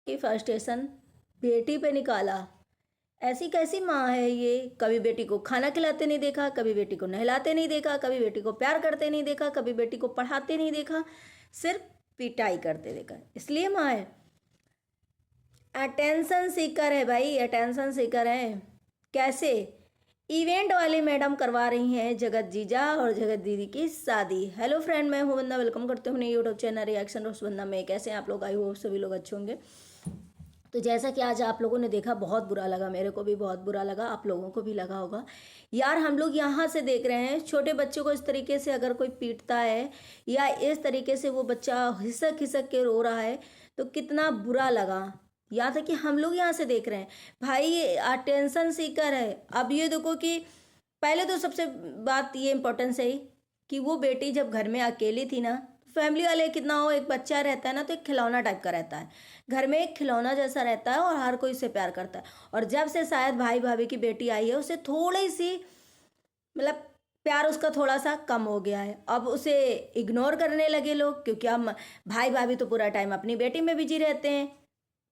की फ्रस्ट्रेशन बेटी पे निकाला। ऐसी कैसी माँ है ये? कभी बेटी को खाना खिलाते नहीं देखा, कभी बेटी को नहलाते नहीं देखा, कभी बेटी को प्यार करते नहीं देखा, कभी बेटी को पढ़ाते नहीं देखा, सिर्फ पिटाई करते देखा। इसलिए माँ है। अटेंशन सीकर है भाई, अटेंशन सीकर है। कैसे? इवेंट वाली मैडम करवा रही हैं जगत जीजा और जगत दीदी की शादी। हेलो फ्रेंड, मैं हूं वंदना, वेलकम करते हूं अपने यूट्यूब चैनल रिएक्शन रोस्ट वंदना में। कैसे हैं आप लोग? आई होप सभी लोग अच्छे होंगे। तो जैसा कि आज आप लोगों ने देखा, बहुत बुरा लगा, मेरे को भी बहुत बुरा लगा, आप लोगों को भी लगा होगा। यार हम लोग यहाँ से देख रहे हैं छोटे बच्चों को इस तरीके से अगर कोई पीटता है या इस तरीके से वो बच्चा हिसक हिसक के रो रहा है तो कितना बुरा लगा। यहाँ तक कि हम लोग यहाँ से देख रहे हैं भाई, अटेंशन सीकर है। अब ये देखो कि पहले तो सबसे बात ये इम्पोर्टेंस है कि वो बेटी जब घर में अकेली थी ना, फैमिली वाले कितना हो, एक बच्चा रहता है ना तो एक खिलौना टाइप का रहता है, घर में एक खिलौना जैसा रहता है और हर कोई उससे प्यार करता है। और जब से शायद भाई भाभी की बेटी आई है, उसे थोड़ी सी मतलब प्यार उसका थोड़ा सा कम हो गया है। अब उसे इग्नोर करने लगे लोग, क्योंकि हम भाई भाभी तो पूरा टाइम अपनी बेटी में बिजी रहते हैं।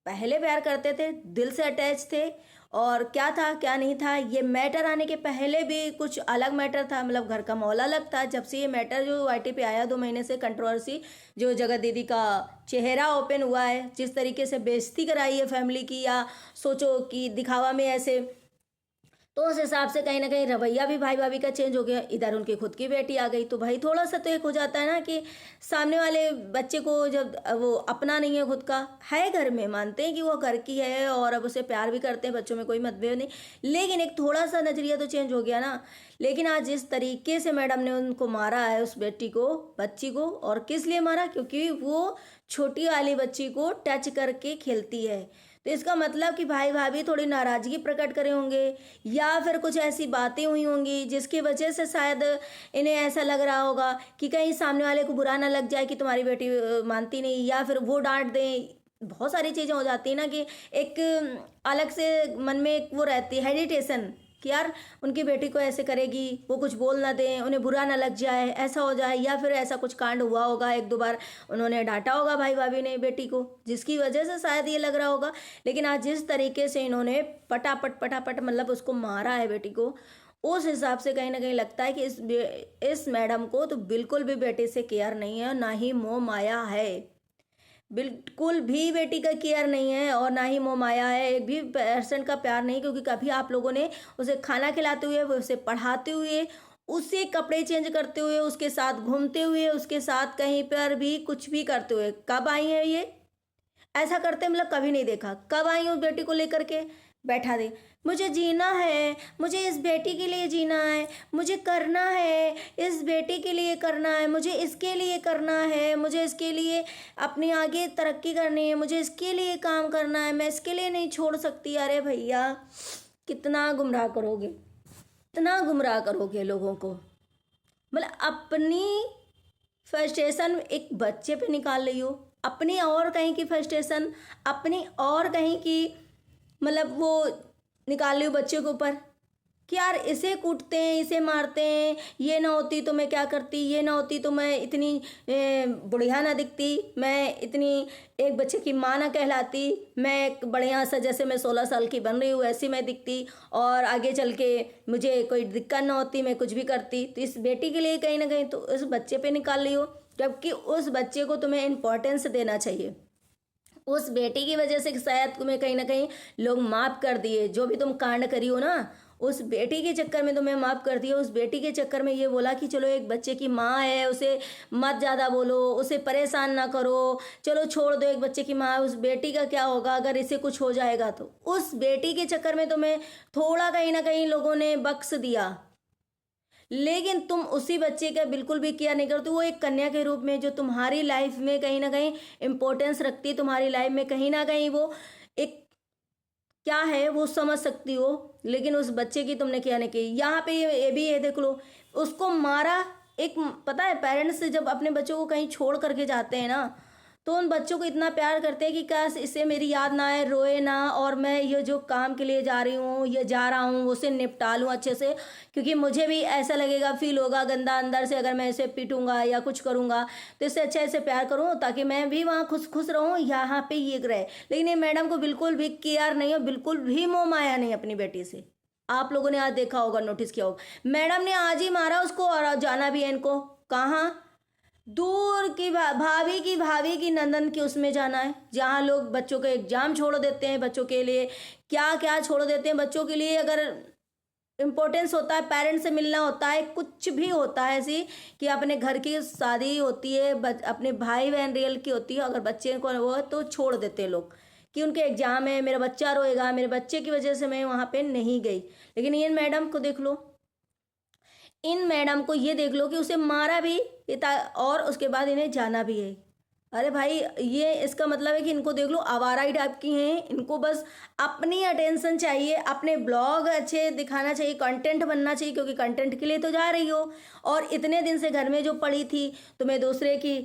पहले प्यार करते थे, दिल से अटैच थे, और क्या था क्या नहीं था ये मैटर आने के पहले भी कुछ अलग मैटर था, मतलब घर का माहौल अलग था। जब से ये मैटर जो वाईटी पे आया 2 महीने से, कंट्रोवर्सी जो जगत दीदी का चेहरा ओपन हुआ है, जिस तरीके से बेइज्जती कराई है फैमिली की, या सोचो कि दिखावा में ऐसे, तो उस हिसाब से कहीं ना कहीं रवैया भी भाई भाभी का चेंज हो गया। इधर उनकी खुद की बेटी आ गई तो भाई थोड़ा सा तो एक हो जाता है ना कि सामने वाले बच्चे को जब वो अपना नहीं है, खुद का है, घर में मानते हैं कि वो घर की है और अब उसे प्यार भी करते हैं, बच्चों में कोई मतभेद नहीं, लेकिन एक थोड़ा सा नजरिया तो चेंज हो गया ना। लेकिन आज जिस तरीके से मैडम ने उनको मारा है, उस बेटी को, बच्ची को, और किस लिए मारा? क्योंकि वो छोटी वाली बच्ची को टच करके खेलती है। तो इसका मतलब कि भाई भाभी थोड़ी नाराजगी प्रकट करे होंगे, या फिर कुछ ऐसी बातें हुई होंगी जिसकी वजह से शायद इन्हें ऐसा लग रहा होगा कि कहीं सामने वाले को बुरा ना लग जाए कि तुम्हारी बेटी मानती नहीं, या फिर वो डांट दें। बहुत सारी चीज़ें हो जाती है ना कि एक अलग से मन में एक वो रहती है हेडिटेशन कि यार उनकी बेटी को ऐसे करेगी, वो कुछ बोल ना दें, उन्हें बुरा ना लग जाए, ऐसा हो जाए, या फिर ऐसा कुछ कांड हुआ होगा, 1-2 बार उन्होंने डांटा होगा भाई भाभी ने बेटी को, जिसकी वजह से शायद ये लग रहा होगा। लेकिन आज जिस तरीके से इन्होंने पटापट पटापट मतलब उसको मारा है बेटी को, उस हिसाब से कहीं ना कहीं लगता है कि इस मैडम को तो बिल्कुल भी बेटे से केयर नहीं है, ना ही मोह माया है, बिल्कुल भी बेटी का केयर नहीं है, और ना ही मोह माया है, 1% का प्यार नहीं। क्योंकि कभी आप लोगों ने उसे खाना खिलाते हुए, उसे पढ़ाते हुए, उससे कपड़े चेंज करते हुए, उसके साथ घूमते हुए, उसके साथ कहीं पर भी कुछ भी करते हुए कब आई है ये? ऐसा करते मतलब कभी नहीं देखा। कब आई हूँ बेटी को लेकर के बैठा दे, मुझे जीना है, मुझे इस बेटी के लिए जीना है, मुझे करना है, इस बेटी के लिए करना है, मुझे इसके लिए करना है, मुझे इसके लिए अपनी आगे तरक्की करनी है, मुझे इसके लिए काम करना है, मैं इसके लिए नहीं छोड़ सकती। अरे भैया कितना गुमराह करोगे, कितना गुमराह करोगे लोगों को। मतलब अपनी फ्रस्ट्रेशन एक बच्चे पे निकाल रही हो, अपनी और कहीं की फ्रस्ट्रेशन, अपनी और कहीं की मतलब वो निकाल रही हो बच्चे के ऊपर कि यार इसे कूटते हैं, इसे मारते हैं, ये ना होती तो मैं क्या करती, ये ना होती तो मैं इतनी बुढ़िया ना दिखती, मैं इतनी एक बच्चे की माँ ना कहलाती, मैं एक बढ़िया सा, जैसे मैं 16 साल की बन रही हूँ ऐसी मैं दिखती, और आगे चल के मुझे कोई दिक्कत ना होती, मैं कुछ भी करती। तो इस बेटी के लिए कहीं ना कहीं तो उस बच्चे पे निकाल रही हो, जबकि उस बच्चे को तुम्हें इम्पोर्टेंस देना चाहिए। उस बेटी की वजह से शायद तुम्हें कहीं ना कहीं लोग माफ कर दिए, जो भी तुम कांड करी हो ना, उस बेटी के चक्कर में तुम्हें माफ कर दिया। उस बेटी के चक्कर में ये बोला कि चलो एक बच्चे की माँ है, उसे मत ज़्यादा बोलो, उसे परेशान ना करो, चलो छोड़ दो, एक बच्चे की माँ है, उस बेटी का क्या होगा अगर इसे कुछ हो जाएगा तो। उस बेटी के चक्कर में तुम्हें थोड़ा कहीं ना कहीं लोगों ने बख्श दिया, लेकिन तुम उसी बच्चे का बिल्कुल भी केयर नहीं करते। वो एक कन्या के रूप में जो तुम्हारी लाइफ में कहीं ना कहीं इंपॉर्टेंस रखती है, तुम्हारी लाइफ में कहीं ना कहीं वो एक क्या है वो समझ सकती हो, लेकिन उस बच्चे की तुमने क्या नहीं की। यहाँ पे ये भी है, देख लो, उसको मारा। एक पता है पेरेंट्स जब अपने बच्चों को कहीं छोड़ करके जाते हैं ना, तो उन बच्चों को इतना प्यार करते हैं कि काश इससे मेरी याद ना आए, रोए ना, और मैं ये जो काम के लिए जा रही हूँ, ये जा रहा हूँ, उसे निपटा लूँ अच्छे से, क्योंकि मुझे भी ऐसा लगेगा, फील होगा गंदा अंदर से, अगर मैं इसे पीटूंगा या कुछ करूंगा, तो इससे अच्छा इसे प्यार करूँ ताकि मैं भी वहाँ खुश खुश रहूँ, यहाँ पे ये रहे। लेकिन ये मैडम को बिल्कुल भी केयर नहीं है, बिल्कुल भी मोह माया नहीं अपनी बेटी से। आप लोगों ने आज देखा होगा, नोटिस किया होगा, मैडम ने आज ही मारा उसको, और जाना भी है इनको कहाँ, दूर की भाभी की नंदन की उसमें जाना है, जहाँ लोग बच्चों के एग्जाम छोड़ देते हैं, बच्चों के लिए क्या क्या छोड़ देते हैं, बच्चों के लिए अगर इम्पोर्टेंस होता है, पेरेंट्स से मिलना होता है, कुछ भी होता है ऐसी कि अपने घर की शादी होती है, अपने भाई बहन रियल की होती है, अगर बच्चे को वो है तो छोड़ देते हैं लोग कि उनके एग्जाम है, मेरा बच्चा रोएगा, मेरे बच्चे की वजह से मैं वहाँ पे नहीं गई। लेकिन ये मैडम को देख लो, इन मैडम को ये देख लो कि उसे मारा भी और उसके बाद इन्हें जाना भी है। अरे भाई, ये इसका मतलब है कि इनको देख लो, आवारा ही टाइप की हैं, इनको बस अपनी अटेंशन चाहिए, अपने ब्लॉग अच्छे दिखाना चाहिए, कंटेंट बनना चाहिए, क्योंकि कंटेंट के लिए तो जा रही हो, और इतने दिन से घर में जो पड़ी थी, तुम्हें दूसरे की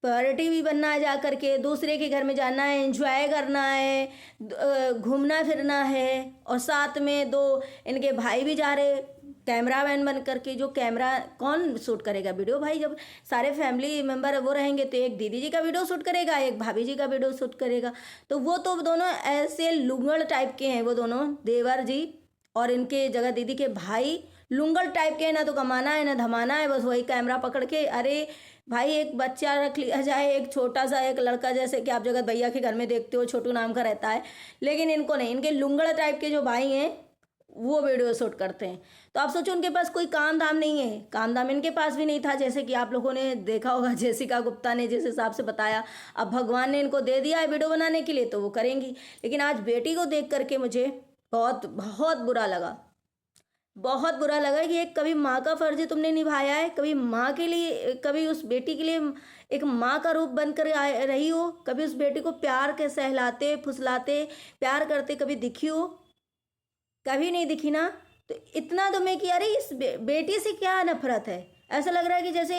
प्रायोरिटी भी बनना है, जा करके दूसरे के घर में जाना है, एंजॉय करना है, घूमना फिरना है, और साथ में दो इनके भाई भी जा रहे कैमरामैन बन करके। जो कैमरा कौन शूट करेगा वीडियो भाई, जब सारे फैमिली मेंबर वो रहेंगे तो एक दीदी जी का वीडियो शूट करेगा, एक भाभी जी का वीडियो शूट करेगा, तो वो तो दोनों ऐसे लुंगड़ टाइप के हैं, वो दोनों देवर जी और इनके जगह दीदी के भाई लुंगड़ टाइप के हैं, ना तो कमाना है ना धमाना है, बस वही कैमरा पकड़ के। अरे भाई, एक बच्चा रख लिया जाए, एक छोटा सा एक लड़का, जैसे कि आप जगत भैया के घर में देखते हो छोटू नाम का रहता है, लेकिन इनको नहीं, इनके लुंगड़ टाइप के जो भाई हैं वो वीडियो शूट करते हैं। तो आप सोचो, उनके पास कोई काम धाम नहीं है, काम धाम इनके पास भी नहीं था, जैसे कि आप लोगों ने देखा होगा जेसिका गुप्ता ने जिस हिसाब से बताया। अब भगवान ने इनको दे दिया है वीडियो बनाने के लिए तो वो करेंगी। लेकिन आज बेटी को देख करके मुझे बहुत बहुत बुरा लगा, बहुत बुरा लगा कि एक कभी माँ का फर्ज तुमने निभाया है, कभी माँ के लिए, कभी उस बेटी के लिए एक माँ का रूप बनकर रही हो, कभी उस बेटी को प्यार के सहलाते फुसलाते प्यार करते कभी दिखी हो? कभी नहीं दिखी ना। तो इतना तुम्हें कि अरे इस बेटी से क्या नफरत है, ऐसा लग रहा है कि जैसे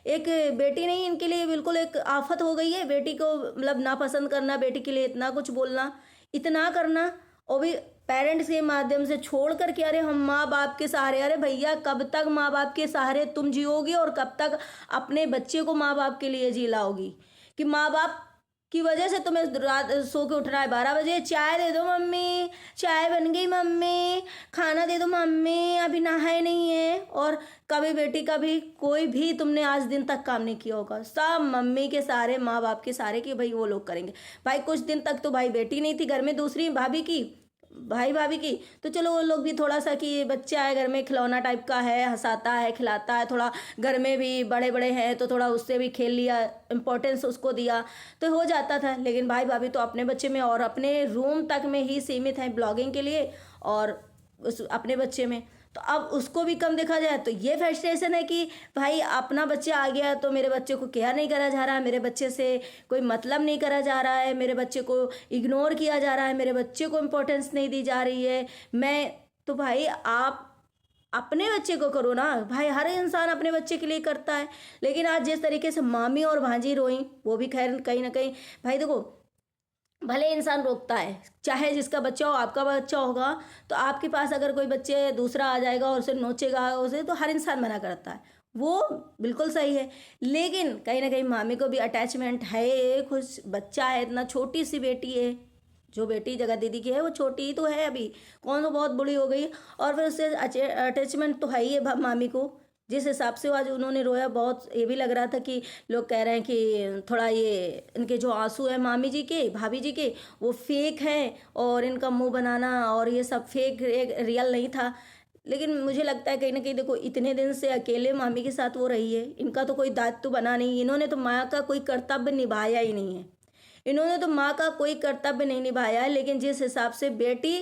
एक बेटी नहीं, इनके लिए बिल्कुल एक आफत हो गई है, बेटी को मतलब नापसंद करना, बेटी के लिए इतना कुछ बोलना, इतना करना, और भी पेरेंट्स के माध्यम से छोड़ करके। अरे हम माँ बाप के सहारे, अरे भैया कब तक माँ बाप के सहारे तुम जियोगी, और कब तक अपने बच्चे को माँ बाप के लिए जी लाओगी, कि माँ बाप की वजह से तुम्हें रात सो के उठना है 12 बजे, चाय दे दो मम्मी, चाय बन गई मम्मी, खाना दे दो मम्मी, अभी नहाए नहीं है, और कभी बेटी का भी कोई भी तुमने आज दिन तक काम नहीं किया होगा, सब मम्मी के सारे माँ बाप के सारे कि भाई वो लोग करेंगे। भाई कुछ दिन तक तो भाई बेटी नहीं थी घर में, दूसरी भाभी की, भाई भाभी की, तो चलो वो लोग भी थोड़ा सा कि बच्चा है घर में, खिलौना टाइप का है, हंसाता है खिलाता है, थोड़ा घर में भी बड़े बड़े हैं तो थोड़ा उससे भी खेल लिया, इम्पोर्टेंस उसको दिया तो हो जाता था। लेकिन भाई भाभी तो अपने बच्चे में और अपने रूम तक में ही सीमित हैं ब्लॉगिंग के लिए, और उस अपने बच्चे में, तो अब उसको भी कम देखा जाए। तो ये फ्रस्ट्रेशन है कि भाई अपना बच्चा आ गया तो मेरे बच्चे को केयर नहीं करा जा रहा है, मेरे बच्चे से कोई मतलब नहीं करा जा रहा है, मेरे बच्चे को इग्नोर किया जा रहा है, मेरे बच्चे को इम्पोर्टेंस नहीं दी जा रही है। मैं तो भाई आप अपने बच्चे को करो ना भाई, हर इंसान अपने बच्चे के लिए करता है। लेकिन आज जिस तरीके से मामी और भांजी रोई, वो भी खैर कहीं ना कहीं, भाई देखो भले इंसान रोकता है, चाहे जिसका बच्चा हो, आपका बच्चा होगा तो आपके पास अगर कोई बच्चे दूसरा आ जाएगा और उसे नोचेगा उसे, तो हर इंसान मना करता है, वो बिल्कुल सही है। लेकिन कहीं ना कहीं मामी को भी अटैचमेंट है, कुछ बच्चा है, इतना छोटी सी बेटी है, जो बेटी जगह दीदी की है वो छोटी ही तो है अभी, कौन तो बहुत बड़ी हो गई, और फिर उससे अटैचमेंट तो है ही है मामी को। जिस हिसाब से आज उन्होंने रोया, बहुत ये भी लग रहा था कि लोग कह रहे हैं कि थोड़ा ये इनके जो आंसू है मामी जी के भाभी जी के वो फेक हैं, और इनका मुंह बनाना और ये सब फेक, रियल नहीं था। लेकिन मुझे लगता है कहीं ना कहीं देखो, इतने दिन से अकेले मामी के साथ वो रही है, इनका तो कोई दायित्व बना नहीं, इन्होंने तो माँ का कोई कर्तव्य निभाया ही नहीं है, इन्होंने तो माँ का कोई कर्तव्य नहीं निभाया है। लेकिन जिस हिसाब से बेटी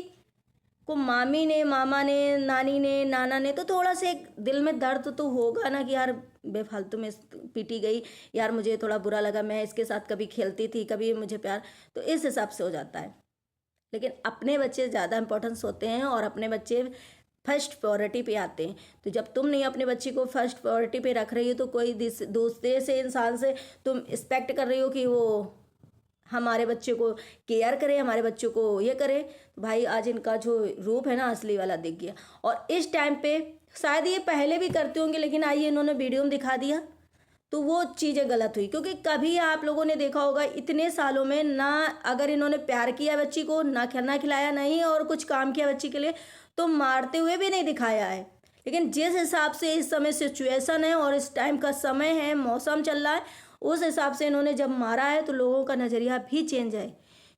को मामी ने, मामा ने, नानी ने, नाना ने, तो थोड़ा सा एक दिल में दर्द तो होगा ना कि यार बेफालतू में पीटी गई, यार मुझे थोड़ा बुरा लगा, मैं इसके साथ कभी खेलती थी, कभी मुझे प्यार, तो इस हिसाब से हो जाता है। लेकिन अपने बच्चे ज़्यादा इंपॉर्टेंस होते हैं, और अपने बच्चे फर्स्ट प्रायोरिटी पे आते हैं। तो जब तुम नहीं अपने बच्चे को फर्स्ट प्रायोरिटी पे रख रही हो तो कोई दूसरे से इंसान से तुम एक्सपेक्ट कर रही हो कि वो हमारे बच्चे को केयर करे, हमारे बच्चों को ये करे। तो भाई आज इनका जो रूप है ना असली वाला दिख गया। और इस टाइम पे शायद ये पहले भी करते होंगे, लेकिन आइए इन्होंने वीडियो में दिखा दिया तो वो चीज़ें गलत हुई। क्योंकि कभी आप लोगों ने देखा होगा इतने सालों में ना, अगर इन्होंने प्यार किया बच्ची को, ना खाना खिलाया नहीं और कुछ काम किया बच्ची के लिए, तो मारते हुए भी नहीं दिखाया है। लेकिन जिस हिसाब से इस समय सिचुएशन है और इस टाइम का समय है, मौसम चल रहा है, उस हिसाब से इन्होंने जब मारा है तो लोगों का नज़रिया भी चेंज है।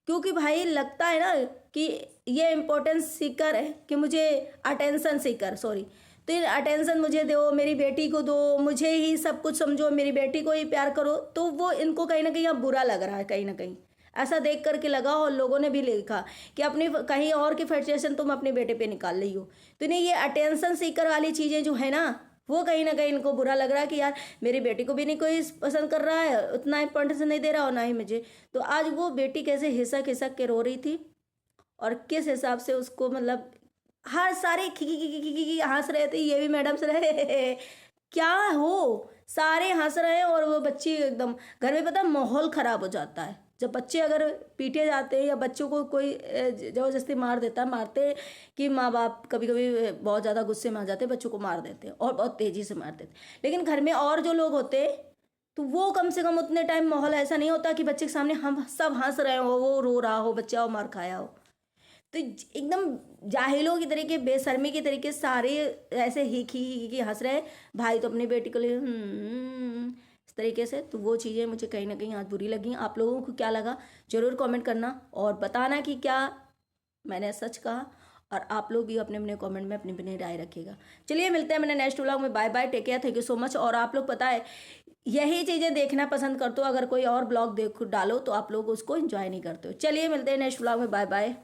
क्योंकि भाई लगता है ना कि ये इम्पोर्टेंस सीकर है, कि मुझे अटेंशन सीकर, सॉरी, तो ये अटेंशन मुझे दो, मेरी बेटी को दो, मुझे ही सब कुछ समझो, मेरी बेटी को ही प्यार करो। तो वो इनको कहीं ना कहीं अब बुरा लग रहा है, कहीं ना कहीं ऐसा देख करके लगा। और लोगों ने भी लिखा कि अपनी कहीं और की फ्रस्ट्रेशन तुम अपने बेटे पे निकाल रही हो। तो इन्हें ये अटेंशन सीकर वाली चीज़ें जो है ना, वो कहीं ना कहीं इनको बुरा लग रहा है कि यार मेरी बेटी को भी नहीं कोई पसंद कर रहा है, उतना इम्पोर्टेंस नहीं दे रहा और ना ही मुझे। तो आज वो बेटी कैसे हिसक हिसक के रो रही थी और किस हिसाब से उसको, मतलब हर सारे खी हंस रहे थे, ये भी मैडम से रहे क्या हो, सारे हंस रहे हैं। और वो बच्ची एकदम घर में, पता माहौल ख़राब हो जाता है जब बच्चे अगर पीटे जाते हैं या बच्चों को कोई ज़बरदस्ती मार देता है। मारते कि माँ बाप कभी कभी बहुत ज़्यादा गुस्से में आ जाते हैं, बच्चों को मार देते हैं और बहुत तेज़ी से मार देते हैं। लेकिन घर में और जो लोग होते हैं तो वो कम से कम उतने टाइम माहौल ऐसा नहीं होता कि बच्चे के सामने हम सब हंस रहे हो, वो रो रहा हो, बच्चा हो मार खाया हो। तो एकदम जाहिलों की तरीके, बेशर्मी के तरीके सारे ऐसे ही हंस रहे हैं। भाई तो अपनी बेटी को ले इस तरीके से। तो वो चीज़ें मुझे कहीं ना कहीं आज बुरी लगी। आप लोगों को क्या लगा ज़रूर कमेंट करना और बताना कि क्या मैंने सच कहा। और आप लोग भी अपने अपने कमेंट में अपनी अपनी राय रखिएगा। चलिए मिलते हैं मैंने नेक्स्ट व्लॉग में। Bye bye, take care, thank you so much. और आप लोग पता है यही चीज़ें देखना पसंद करते हो, अगर कोई और ब्लॉग देख डालो तो आप लोग उसको एंजॉय नहीं करते हो। चलिए मिलते हैं नेक्स्ट व्लॉग में। Bye bye.